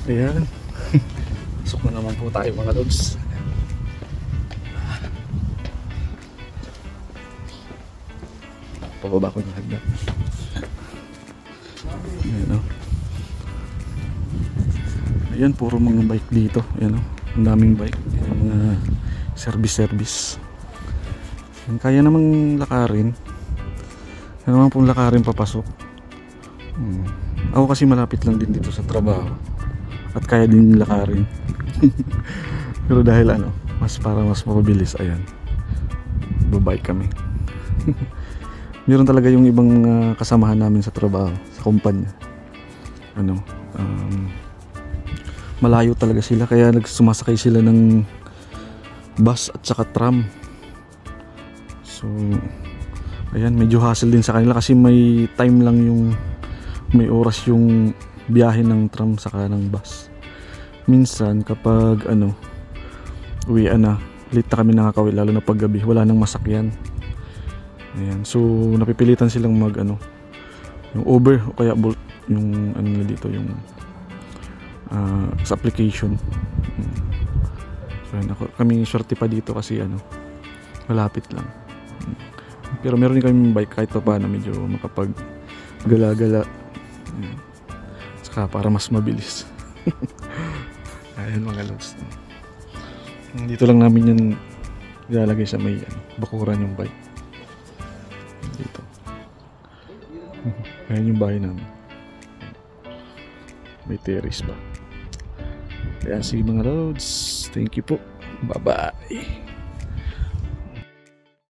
Ayan. Pasok na naman po tayo mga lods. Pababa ko yung hagdan. Ayan o. Ayan, puro mga bike dito. Ayan o, ang daming bike. Ayan, mga service. Ayan, kaya namang lakarin. Kaya naman pong lakarin papasok. Ako kasi malapit lang din dito sa trabaho. At kaya din lakarin. Pero dahil ano, mas mapabilis, ayan, babike kami. Meron talaga yung ibang kasamahan namin sa trabaho, sa kumpanya, ano, malayo talaga sila, kaya nagsumasakay sila ng bus at saka tram. So ayan, medyo hassle din sa kanila kasi may time lang, yung may oras yung biyahe ng tram saka ng bus. Minsan kapag ano, uwian na, late na kami nakakauwi, lalo na pag gabi, wala nang masakyan. Ayan, so napipilitan silang mag ano, yung Uber o kaya Bolt, yung ano na dito, yung sa application. So ayan, kami swerte pa dito kasi ano, malapit lang. Pero meron din kami bike kahit pa paano, medyo makapag gala-gala. Saka para mas mabilis. Ayan mga lods. Dito lang namin yan ilalagay sa may bakuran yung bike. Dito. Ayan yung bahay namin. May terrace pa. Ayan, sige mga lods. Thank you po. Bye bye.